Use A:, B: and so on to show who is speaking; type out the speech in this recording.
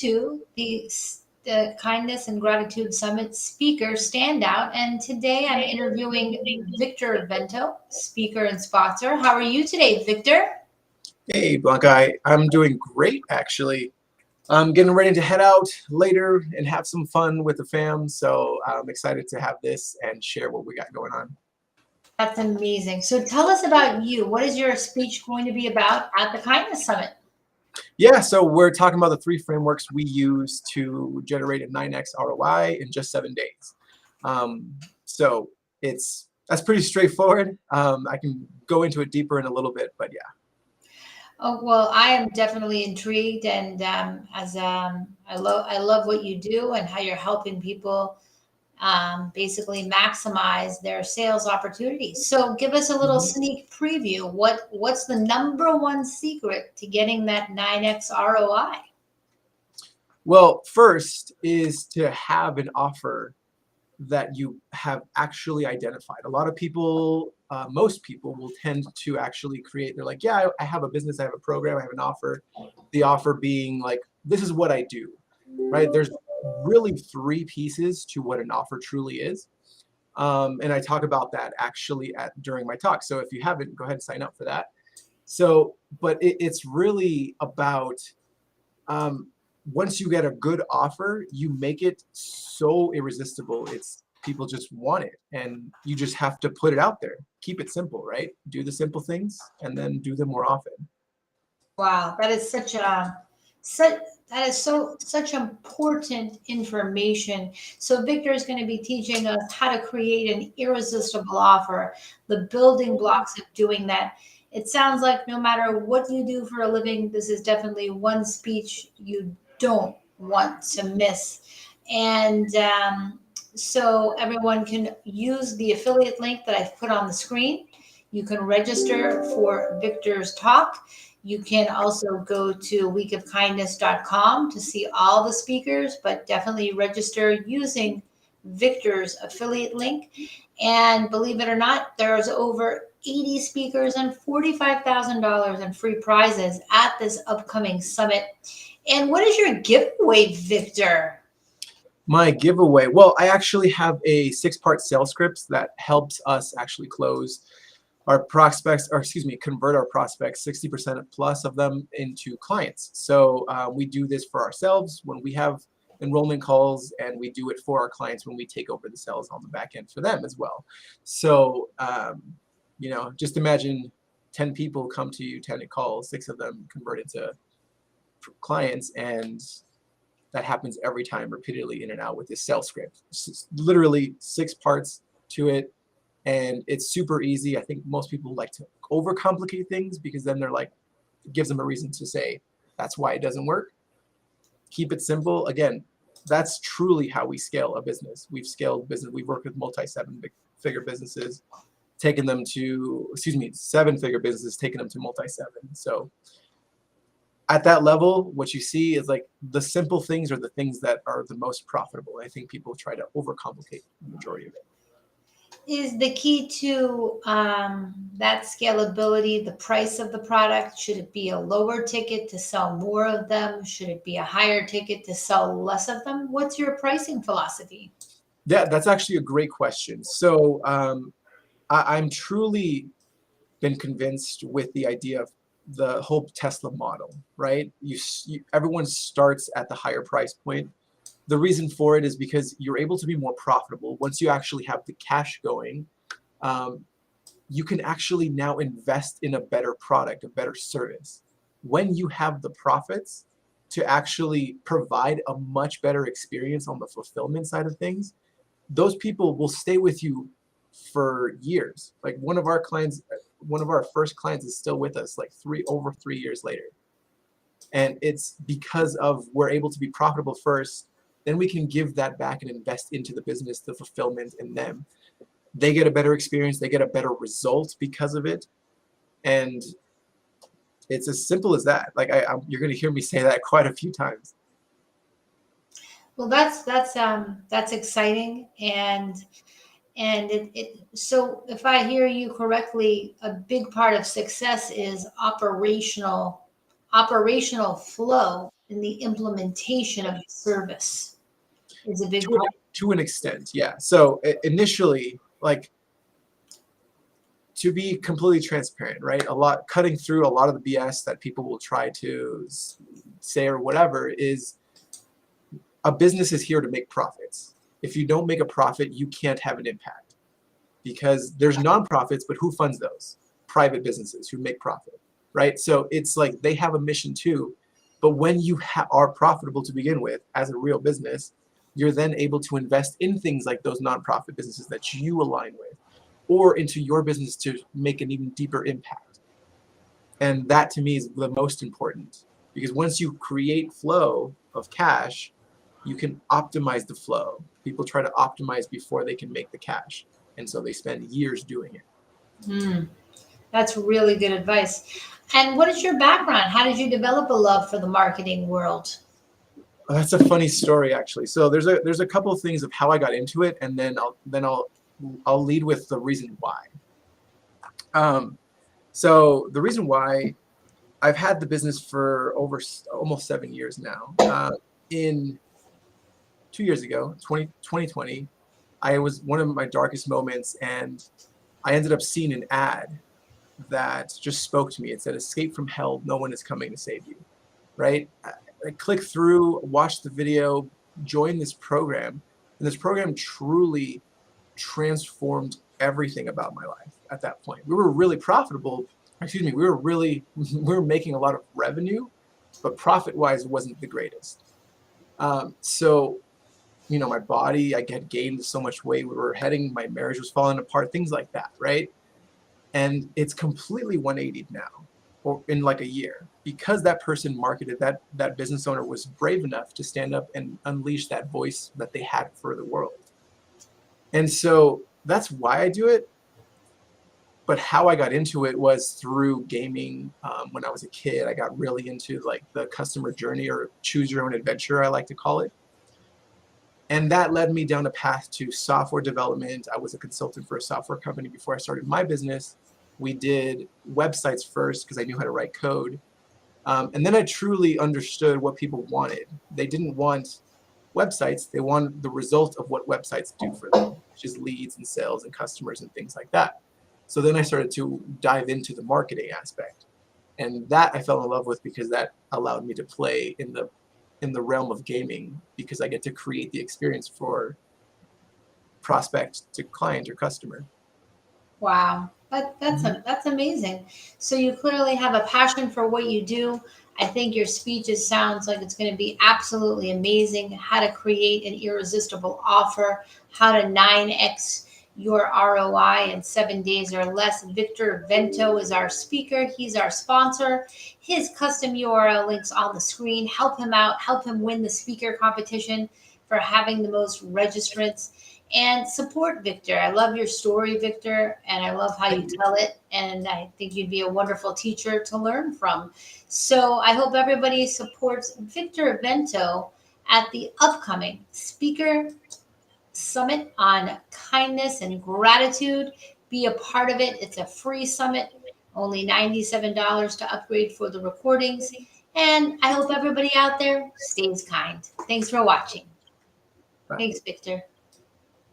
A: to the Kindness and Gratitude Summit speaker standout. And today I'm interviewing Victor Vento, speaker and sponsor. How are you today, Victor?
B: Hey, Blanca, I'm doing great, actually. I'm getting ready to head out later and have some fun with the fam, so I'm excited to have this and share what we got going on.
A: That's amazing. So tell us about you. What is your speech going to be about at the Kindness Summit?
B: Yeah, so we're talking about the 3 frameworks we use to generate a 9x ROI in just 7 days. So that's pretty straightforward. I can go into it deeper in a little bit, but yeah.
A: Oh, well, I am definitely intrigued, and I love what you do and how you're helping people basically maximize their sales opportunities. So, give us a little sneak preview. What's the number one secret to getting that 9x ROI?
B: Well, first is to have an offer that you have actually identified. A lot of people, most people will tend to actually create, they're like, yeah, I have a business, I have a program, I have an offer. The offer being like, this is what I do, right? There's really 3 pieces to what an offer truly is. And I talk about that actually during my talk. So if you haven't, go ahead and sign up for that. So, but it's really about, once you get a good offer, you make it so irresistible. People just want it, and you just have to put it out there. Keep it simple, right? Do the simple things and then do them more often.
A: Wow, that is such that is such important information. So Victor is going to be teaching us how to create an irresistible offer, the building blocks of doing that. It sounds like no matter what you do for a living, this is definitely one speech you don't want to miss. And so everyone can use the affiliate link that I've put on the screen. You can register for Victor's talk. You can also go to weekofkindness.com to see all the speakers, but definitely register using Victor's affiliate link. And believe it or not, there's over 80 speakers and $45,000 in free prizes at this upcoming summit. And what is your giveaway, Victor?
B: My giveaway, well, I actually have a 6-part sales script that helps us actually close our prospects, or excuse me, convert our prospects, 60% plus of them into clients. So we do this for ourselves when we have enrollment calls, and we do it for our clients when we take over the sales on the back end for them as well. So, just imagine 10 people come to you, 10 calls, 6 of them convert into clients, and that happens every time, repeatedly, in and out with this sales script. It's literally 6 parts to it. And it's super easy. I think most people like to overcomplicate things because then they're like, it gives them a reason to say that's why it doesn't work. Keep it simple. Again, that's truly how we scale a business. We've scaled business. We've worked with multi-7-figure businesses, taken them to, 7-figure businesses, taken them to multi-7. So at that level, what you see is like the simple things are the things that are the most profitable. I think people try to overcomplicate the majority of it.
A: Is the key to that scalability the price of the product? Should it be a lower ticket to sell more of them? Should it be a higher ticket to sell less of them? What's your pricing philosophy?
B: Yeah, that's actually a great question. So I'm truly been convinced with the idea of the whole Tesla model, right? Everyone starts at the higher price point. The reason for it is because you're able to be more profitable. Once you actually have the cash going, you can actually now invest in a better product, a better service. When you have the profits to actually provide a much better experience on the fulfillment side of things, those people will stay with you for years. Like one of our first clients is still with us like over 3 years later. And it's because of we're able to be profitable first. Then we can give that back and invest into the business, the fulfillment in them. They get a better experience. They get a better result because of it. And it's as simple as that. Like you're going to hear me say that quite a few times.
A: Well, that's exciting. And so if I hear you correctly, a big part of success is operational flow. in the implementation of the service is a big
B: to an,
A: part.
B: to an extent, yeah. So initially, like, to be completely transparent, right? Cutting through a lot of the BS that people will try to say or whatever is, a business is here to make profits. If you don't make a profit, you can't have an impact, because there's nonprofits, but who funds those? Private businesses who make profit, right? So it's like they have a mission too, but when you are profitable to begin with as a real business, you're then able to invest in things like those nonprofit businesses that you align with, or into your business to make an even deeper impact. And that to me is the most important, because once you create flow of cash, you can optimize the flow. People try to optimize before they can make the cash, and so they spend years doing it.
A: That's really good advice. And what is your background? How did you develop a love for the marketing world?
B: That's a funny story, actually. So there's a couple of things of how I got into it, and then I'll lead with the reason why. So the reason why, I've had the business for over almost 7 years now. In 2 years ago, 2020, I was one of my darkest moments, and I ended up seeing an ad that just spoke to me. It said, "Escape from hell. No one is coming to save you." Right? I clicked through, watched the video, joined this program, and this program truly transformed everything about my life at that point. We were really profitable. Excuse me. We were making a lot of revenue, but profit-wise wasn't the greatest. So, my body, I had gained so much weight. My marriage was falling apart, things like that, right? And it's completely 180 now, or in like a year, because that person marketed, that business owner was brave enough to stand up and unleash that voice that they had for the world. And so that's why I do it. But how I got into it was through gaming. When I was a kid, I got really into like the customer journey, or choose your own adventure, I like to call it. And that led me down a path to software development. I was a consultant for a software company before I started my business. We did websites first because I knew how to write code. And then I truly understood what people wanted. They didn't want websites. They wanted the result of what websites do for them, which is leads and sales and customers and things like that. So then I started to dive into the marketing aspect. And that I fell in love with, because that allowed me to play in the realm of gaming, because I get to create the experience for prospect to client or customer.
A: Wow. That's amazing. So you clearly have a passion for what you do. I think your speeches sounds like it's going to be absolutely amazing. How to create an irresistible offer, how to 9x your ROI in 7 days or less. Victor Vento is our speaker. He's our sponsor. His custom URL links on the screen. Help him out. Help him win the speaker competition for having the most registrants. And support Victor. I love your story, Victor, and I love how you tell it. And I think you'd be a wonderful teacher to learn from. So I hope everybody supports Victor Vento at the upcoming Speaker Summit on Kindness and Gratitude. Be a part of it. It's a free summit, only $97 to upgrade for the recordings. And I hope everybody out there stays kind. Thanks for watching.
B: Bye.
A: Thanks, Victor.